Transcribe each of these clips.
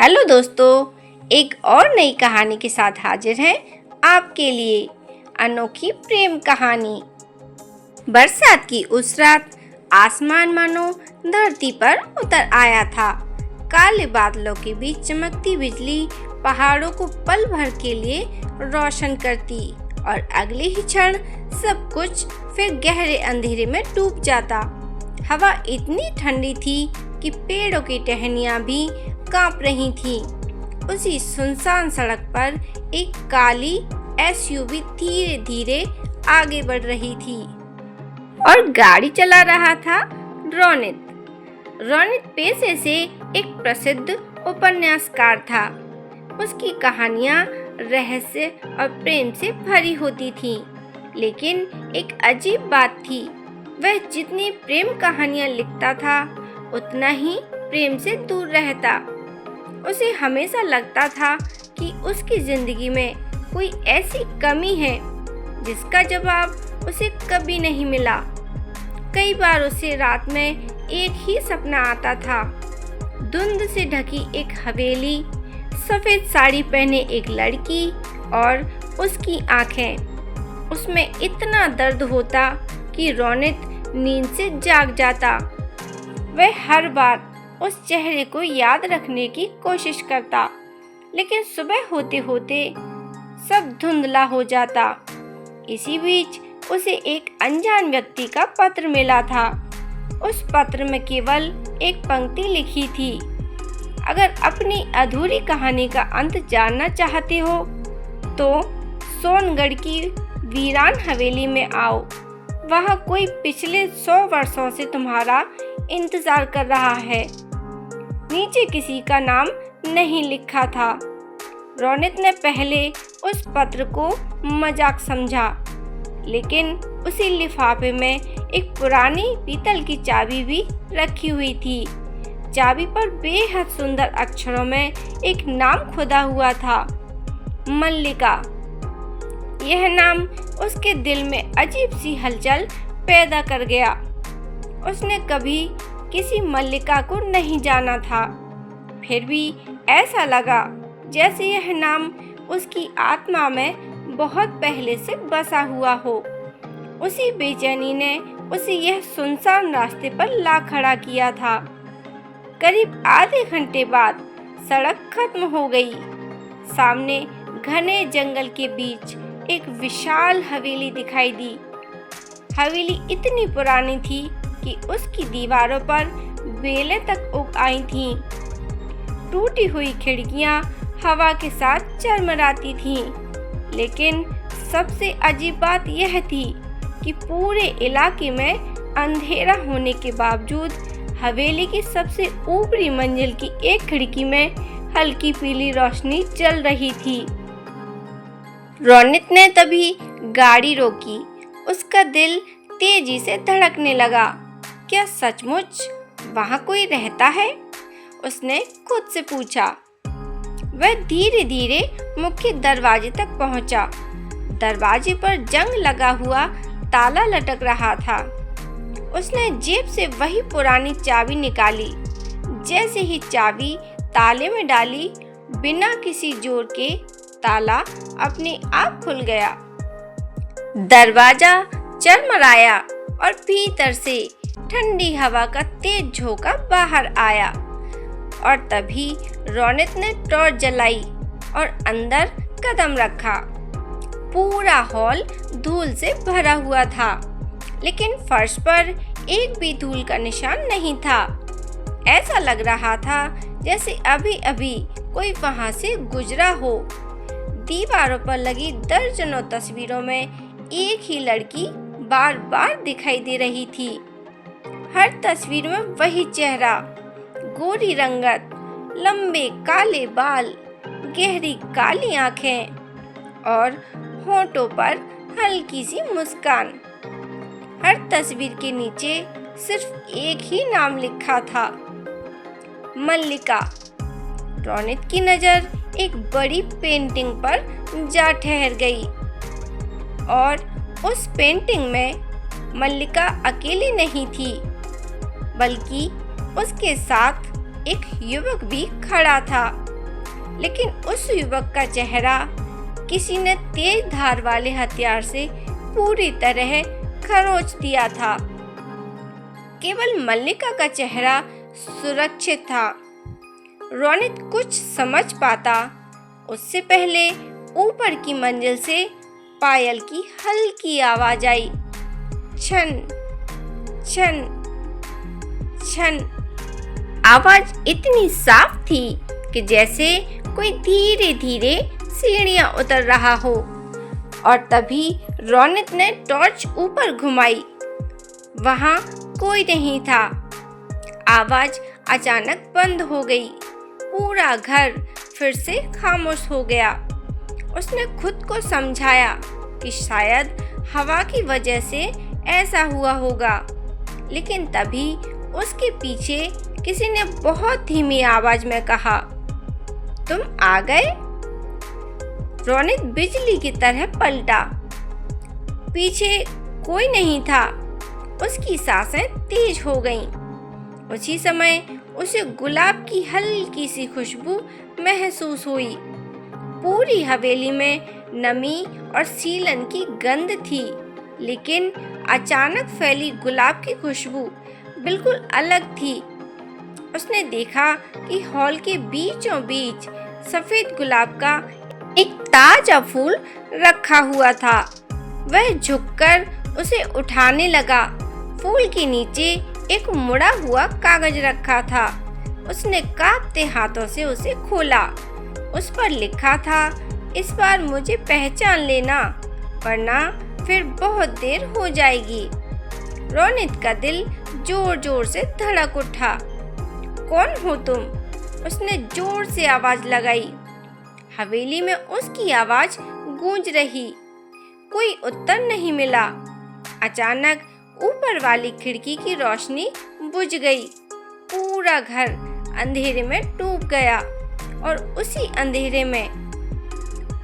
Hello दोस्तों, एक और नई कहानी के साथ हाजिर हैं आपके लिए। अनोखी प्रेम कहानी। बरसात की उस रात आसमान मानो धरती पर उतर आया था। काले बादलों के बीच चमकती बिजली पहाड़ों को पल भर के लिए रोशन करती और अगले ही क्षण सब कुछ फिर गहरे अंधेरे में डूब जाता। हवा इतनी ठंडी थी कि पेड़ों की टहनियां भी कांप रही थी। उसी सुनसान सड़क पर एक काली एसयूवी धीरे धीरे आगे बढ़ रही थी और गाड़ी चला रहा था रोनित। रोनित पेशे से एक प्रसिद्ध उपन्यासकार था। उसकी कहानियां रहस्य और प्रेम से भरी होती थीं। लेकिन एक अजीब बात थी, वह जितनी प्रेम कहानियां लिखता था उतना ही प्रेम से दूर रहता। उसे हमेशा लगता था कि उसकी जिंदगी में कोई ऐसी कमी है जिसका जवाब उसे कभी नहीं मिला। कई बार उसे रात में एक ही सपना आता था, धुंध से ढकी एक हवेली, सफेद साड़ी पहने एक लड़की और उसकी आंखें। उसमें इतना दर्द होता कि रोनित नींद से जाग जाता। वह हर बार उस चेहरे को याद रखने की कोशिश करता, लेकिन सुबह होते होते सब धुंधला हो जाता। इसी बीच उसे एक अनजान व्यक्ति का पत्र मिला था। उस पत्र में केवल एक पंक्ति लिखी थी, अगर अपनी अधूरी कहानी का अंत जानना चाहते हो तो सोनगढ़ की वीरान हवेली में आओ। वहाँ कोई पिछले 100 वर्षों से तुम्हारा इंतजार कर रहा है। नीचे किसी का नाम नहीं लिखा था। रोनित ने पहले उस पत्र को मजाक समझा, लेकिन उसी लिफाफे में एक पुरानी पीतल की चाबी भी रखी हुई थी। चाबी पर बेहद सुंदर अक्षरों में एक नाम खुदा हुआ था, मल्लिका। यह नाम उसके दिल में अजीब सी हलचल पैदा कर गया। उसने कभी किसी मल्लिका को नहीं जाना था, फिर भी ऐसा लगा जैसे यह नाम उसकी आत्मा में बहुत पहले से बसा हुआ हो। उसी बेचैनी ने उसे यह सुनसान रास्ते पर ला खड़ा किया था। करीब आधे घंटे बाद सड़क खत्म हो गई। सामने घने जंगल के बीच एक विशाल हवेली दिखाई दी। हवेली इतनी पुरानी थी कि उसकी दीवारों पर बेलें तक उग आई थीं। टूटी हुई खिड़कियां हवा के साथ चरमराती थीं। लेकिन सबसे अजीब बात यह थी कि पूरे इलाके में अंधेरा होने के बावजूद हवेली की सबसे ऊपरी मंजिल की एक खिड़की में हल्की पीली रोशनी जल रही थी। रोनित ने तभी गाड़ी रोकी। उसका दिल तेजी से धड़कने लगा। क्या सचमुच वहाँ कोई रहता है? उसने खुद से पूछा। वह धीरे धीरे मुख्य दरवाजे तक पहुंचा। दरवाजे पर जंग लगा हुआ ताला लटक रहा था। उसने जेब से वही पुरानी चाबी निकाली। जैसे ही चाबी ताले में डाली, बिना किसी जोर के ताला अपने आप खुल गया। दरवाजा चरमराया और भीतर से ठंडी हवा का तेज झोंका बाहर आया। और तभी रोनित ने टॉर्च जलाई और अंदर कदम रखा। पूरा हॉल धूल से भरा हुआ था, लेकिन फर्श पर एक भी धूल का निशान नहीं था। ऐसा लग रहा था जैसे अभी अभी कोई वहां से गुजरा हो। दीवारों पर लगी दर्जनों तस्वीरों में एक ही लड़की बार बार दिखाई दे रही थी। हर तस्वीर में वही चेहरा, गोरी रंगत, लंबे काले बाल, गहरी काली आंखें और होठों पर हल्की सी मुस्कान। हर तस्वीर के नीचे सिर्फ एक ही नाम लिखा था, मल्लिका। रोनित की नज़र एक बड़ी पेंटिंग पर जा ठहर गई और उस पेंटिंग में मल्लिका अकेली नहीं थी, बल्कि उसके साथ एक युवक भी खड़ा था। लेकिन उस युवक का चेहरा किसी ने तेज धार वाले हथियार से पूरी तरह खरोच दिया था। केवल मल्लिका का चेहरा सुरक्षित था। रोनित कुछ समझ पाता उससे पहले ऊपर की मंजिल से पायल की हल्की आवाज आई, छन छन छन। आवाज इतनी साफ थी कि जैसे कोई धीरे धीरे सीढ़ियां उतर रहा हो। और तभी रोनित ने टॉर्च ऊपर घुमाई। वहां कोई नहीं था। आवाज अचानक बंद हो गई। पूरा घर फिर से खामोश हो गया। उसने खुद को समझाया कि शायद हवा की वजह से ऐसा हुआ होगा, लेकिन तभी उसके पीछे किसी ने बहुत धीमी आवाज में कहा, तुम आ गए? रोनित बिजली की तरह पलटा। पीछे कोई नहीं था। उसकी सांसें तेज हो गईं। उसी समय उसे गुलाब की हल्की सी खुशबू महसूस हुई। पूरी हवेली में नमी और सीलन की गंध थी, लेकिन अचानक फैली गुलाब की खुशबू बिल्कुल अलग थी। उसने देखा कि हॉल के बीचों बीच सफेद गुलाब का एक ताजा फूल रखा हुआ था। वह झुककर उसे उठाने लगा। फूल के नीचे एक मुड़ा हुआ कागज रखा था। उसने कांपते हाथों से उसे खोला। उस पर लिखा था, इस बार मुझे पहचान लेना, वरना फिर बहुत देर हो जाएगी। रोनित का दिल जोर जोर से धड़क उठा। कौन हो तुम? उसने जोर से आवाज लगाई। हवेली में उसकी आवाज गूंज रही। कोई उत्तर नहीं मिला। अचानक ऊपर वाली खिड़की की रोशनी बुझ गई। पूरा घर अंधेरे में डूब गया और उसी अंधेरे में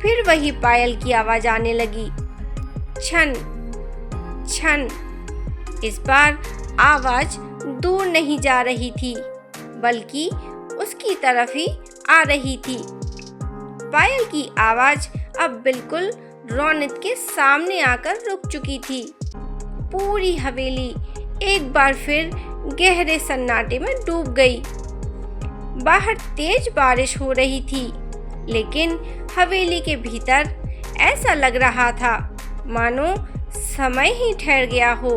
फिर वही पायल की आवाज आने लगी, छन छन। इस बार आवाज दूर नहीं जा रही थी, बल्कि उसकी तरफ ही आ रही थी। पायल की आवाज अब बिल्कुल रोनित के सामने आकर रुक चुकी थी। पूरी हवेली एक बार फिर गहरे सन्नाटे में डूब गई। बाहर तेज बारिश हो रही थी, लेकिन हवेली के भीतर ऐसा लग रहा था मानो समय ही ठहर गया हो।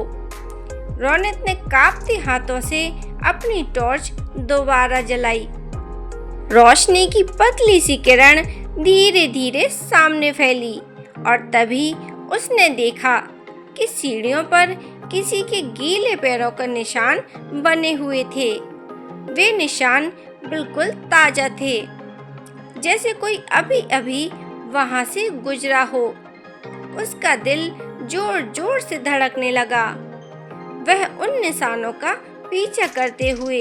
रोनित ने कांपते हाथों से अपनी टॉर्च दोबारा जलाई। रोशनी की पतली सी किरण धीरे धीरे सामने फैली और तभी उसने देखा कि सीढ़ियों पर किसी के गीले पैरों का निशान बने हुए थे। वे निशान बिल्कुल ताजा थे, जैसे कोई अभी अभी वहां से गुजरा हो। उसका दिल जोर जोर से धड़कने लगा। वह उन निशानों का पीछा करते हुए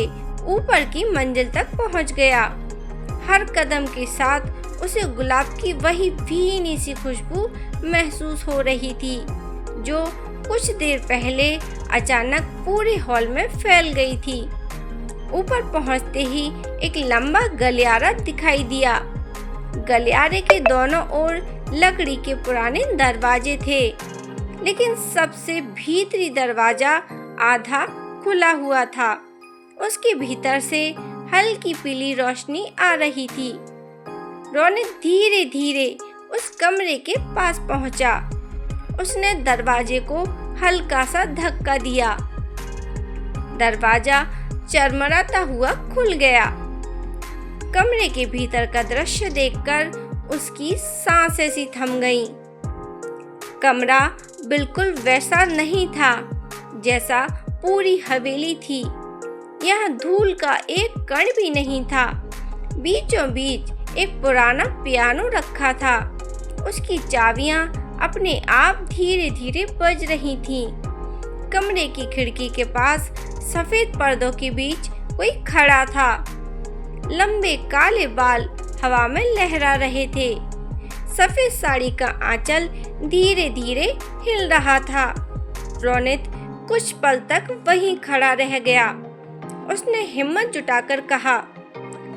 ऊपर की मंजिल तक पहुंच गया। हर कदम के साथ उसे गुलाब की वही भीनी सी खुशबू महसूस हो रही थी, जो कुछ देर पहले अचानक पूरे हॉल में फैल गई थी। ऊपर पहुंचते ही एक लंबा गलियारा दिखाई दिया। गलियारे के दोनों ओर लकड़ी के पुराने दरवाजे थे, लेकिन सबसे भीतरी दरवाजा आधा खुला हुआ था। उसके भीतर से हल्की पीली रोशनी आ रही थी। रोनित धीरे धीरे उस कमरे के पास पहुंचा। उसने दरवाजे को हल्का सा धक्का दिया। दरवाजा चरमराता हुआ खुल गया। कमरे के भीतर का दृश्य देखकर उसकी सांसें सी थम गईं। कमरा बिल्कुल वैसा नहीं था जैसा पूरी हवेली थी। यहाँ धूल का एक कण भी नहीं था। बीचों बीच एक पुराना पियानो रखा था। उसकी चाबियां अपने आप धीरे धीरे बज रही थीं। कमरे की खिड़की के पास सफेद पर्दों के बीच कोई खड़ा था। लंबे काले बाल हवा में लहरा रहे थे। सफेद साड़ी का आंचल धीरे धीरे हिल रहा था। रोनित कुछ पल तक वहीं खड़ा रह गया। उसने हिम्मत जुटाकर कहा,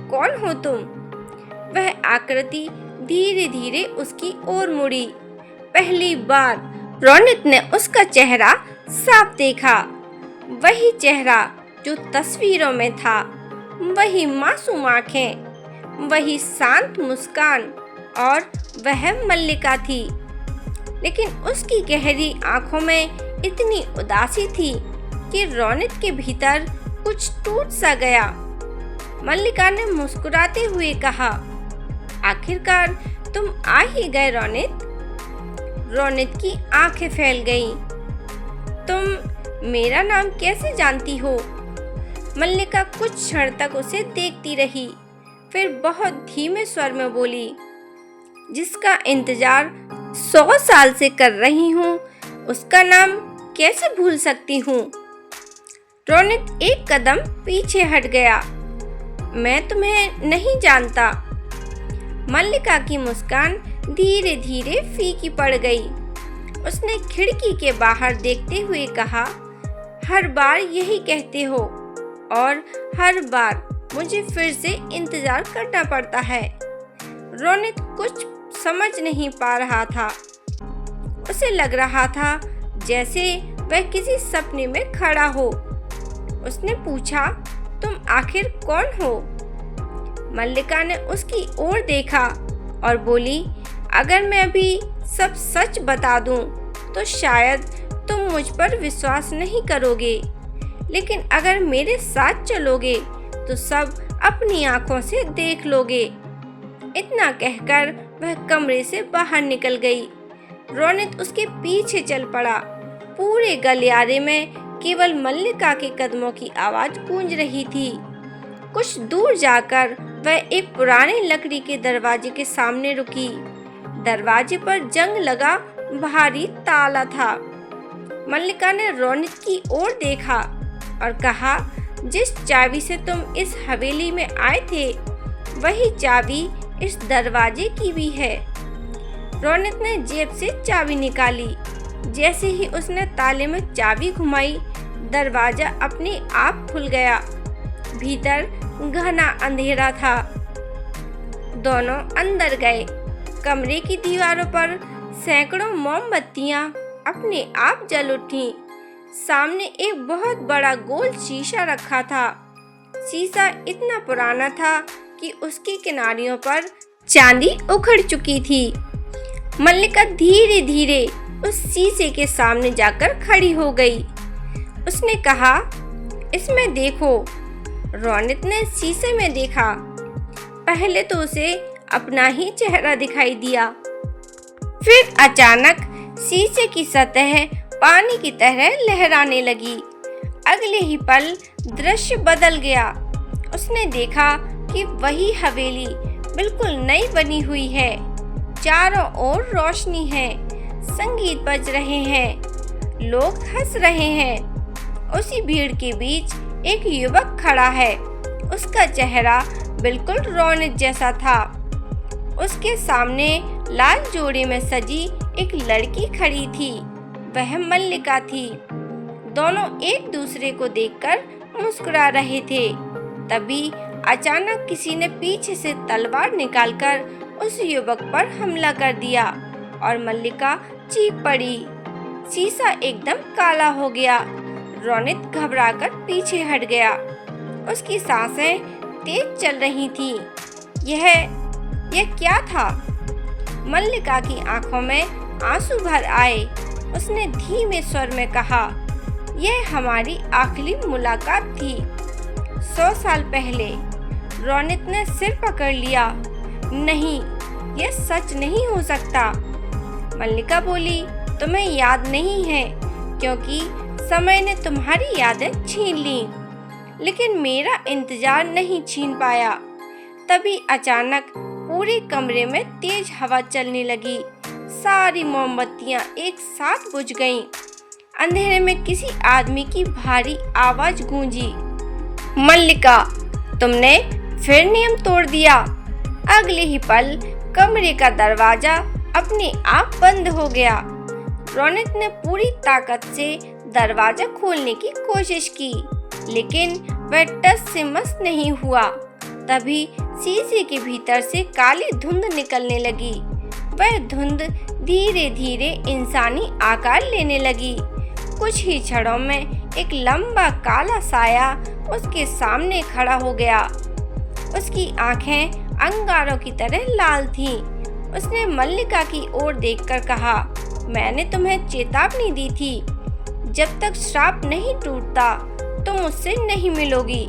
कौन हो तुम? वह आकृति धीरे धीरे उसकी ओर मुड़ी। पहली बार रोनित ने उसका चेहरा साफ देखा, वही चेहरा जो तस्वीरों में था, वही मासूम आंखें, वही शांत मुस्कान, और वह मल्लिका थी। लेकिन उसकी गहरी आंखों में इतनी उदासी थी कि रोनित के भीतर कुछ टूट सा गया। मल्लिका ने मुस्कुराते हुए कहा, आखिरकार तुम आ ही गए रोनित। रोनित की आंखें फैल गईं। तुम मेरा नाम कैसे जानती हो? मल्लिका कुछ क्षण तक उसे देखती रही, फिर बहुत धीमे स्वर में बोली, जिसका इंतजार 100 साल से कर रही हूँ, उसका नाम कैसे भूल सकती हूँ? रोनित एक कदम पीछे हट गया। मैं तुम्हें नहीं जानता। मल्लिका की मुस्कान धीरे धीरे फीकी पड़ गई। उसने खिड़की के बाहर देखते हुए कहा, हर बार यही कहते हो और हर बार मुझे फिर से इंतजार करना पड़ता है। रोनित कुछ समझ नहीं पा रहा था। उसे लग रहा था जैसे वह किसी सपने में खड़ा हो। उसने पूछा, तुम आखिर कौन हो? मल्लिका ने उसकी ओर देखा और बोली, अगर मैं अभी सब सच बता दूं तो शायद तुम मुझ पर विश्वास नहीं करोगे, लेकिन अगर मेरे साथ चलोगे तो सब अपनी आंखों से देख लोगे। इतना कहकर वह कमरे से बाहर निकल गई। रोनित उसके पीछे चल पड़ा। पूरे गलियारे में केवल मल्लिका के कदमों की आवाज गूंज रही थी। कुछ दूर जाकर वह एक पुराने लकड़ी के दरवाजे के सामने रुकी। दरवाजे पर जंग लगा भारी ताला था। मल्लिका ने रोनित की ओर देखा और कहा, जिस चाबी से तुम इस हवेली में आए थे, वही चाबी इस दरवाजे की भी है। रोनित ने जेब से चाबी निकाली। जैसे ही उसने ताले में चाबी घुमाई, दरवाजा अपने आप खुल गया। भीतर घना अंधेरा था। दोनों अंदर गए। कमरे की दीवारों पर सैकड़ों मोमबत्तियां अपने आप जल उठीं। सामने एक बहुत बड़ा गोल शीशा रखा था। शीशा इतना पुराना था कि उसकी किनारियों पर चांदी उखड़ चुकी थी। मल्लिका धीरे धीरे उस शीशे के सामने जाकर खड़ी हो गई। उसने कहा, इसमें देखो। रोनित ने शीशे में देखा। पहले तो उसे अपना ही चेहरा दिखाई दिया। फिर अचानक शीशे की सतह पानी की तरह लहराने लगी। अगले ही पल दृश्य बदल गया। उसने देखा कि वही हवेली बिल्कुल नई बनी हुई है। चारों ओर रोशनी है, संगीत बज रहे हैं, लोग हंस रहे हैं। उसी भीड़ के बीच एक युवक खड़ा है। उसका चेहरा बिल्कुल रोनित जैसा था। उसके सामने लाल जोड़े में सजी एक लड़की खड़ी थी। वह मल्लिका थी। दोनों एक दूसरे को देखकर मुस्कुरा रहे थे। तभी अचानक किसी ने पीछे से तलवार निकालकर उस युवक पर हमला कर दिया और मल्लिका चीख पड़ी। शीशा एकदम काला हो गया। रोनित घबराकर पीछे हट गया। उसकी सांसें तेज चल रही थीं। यह क्या था? मल्लिका की आंखों में आंसू भर आए। उसने धीमे स्वर में कहा, यह हमारी आखिरी मुलाकात थी 100 साल पहले। रोनित ने सिर पकड़ लिया। नहीं, यह सच नहीं हो सकता। मल्लिका बोली, तुम्हें याद नहीं है क्योंकि समय ने तुम्हारी यादें छीन ली, लेकिन मेरा इंतजार नहीं छीन पाया। तभी अचानक पूरे कमरे में तेज हवा चलने लगी। सारी मोमबत्तियां एक साथ बुझ गईं। अंधेरे में किसी आदमी की भारी आवाज गूंजी, मल्लिका, तुमने फिर नियम तोड़ दिया। अगले ही पल कमरे का दरवाजा अपने आप बंद हो गया। रोनित ने पूरी ताकत से दरवाजा खोलने की कोशिश की, लेकिन वह टस से मस नहीं हुआ। तभी शीशे के भीतर से काली धुंध निकलने लगी। वह धुंध धीरे धीरे इंसानी आकार लेने लगी। कुछ ही क्षणों में एक लंबा काला साया उसके सामने खड़ा हो गया। उसकी आंखें अंगारों की तरह लाल थीं। उसने मल्लिका की ओर देखकर कहा, मैंने तुम्हें चेतावनी दी थी, जब तक श्राप नहीं टूटता तुम मुझसे नहीं मिलोगी।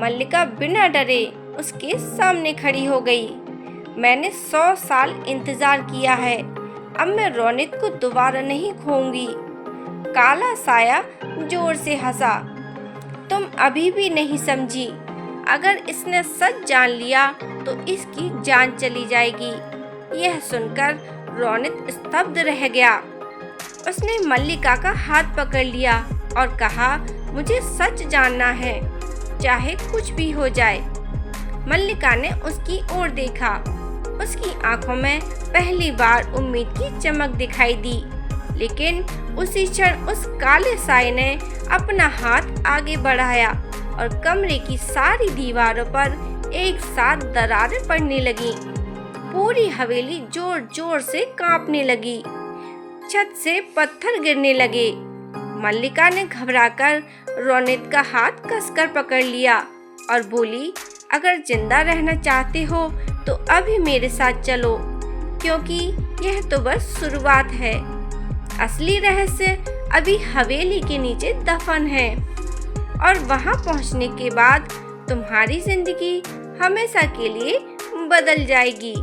मल्लिका बिना डरे उसके सामने खड़ी हो गई। मैंने 100 साल इंतजार किया है, अब मैं रोनित को दोबारा नहीं खोऊंगी। काला साया जोर से हंसा। तुम अभी भी नहीं समझी, अगर इसने सच जान लिया तो इसकी जान चली जाएगी। यह सुनकर रोनित स्तब्ध रह गया। उसने मल्लिका का हाथ पकड़ लिया और कहा, मुझे सच जानना है, चाहे कुछ भी हो जाए। मल्लिका ने उसकी ओर देखा। उसकी आंखों में पहली बार उम्मीद की चमक दिखाई दी, लेकिन उसी क्षण उस काले साए ने अपना हाथ आगे बढ़ाया और कमरे की सारी दीवारों पर एक साथ दरारें पड़ने लगी। पूरी हवेली जोर जोर से कांपने लगी। छत से पत्थर गिरने लगे। मल्लिका ने घबराकर रोनित का हाथ कसकर पकड़ लिया और बोली, अगर जिंदा रहना चाहते हो तो अभी मेरे साथ चलो, क्योंकि यह तो बस शुरुआत है। असली रहस्य अभी हवेली के नीचे दफन है और वहां पहुंचने के बाद तुम्हारी जिंदगी हमेशा के लिए बदल जाएगी।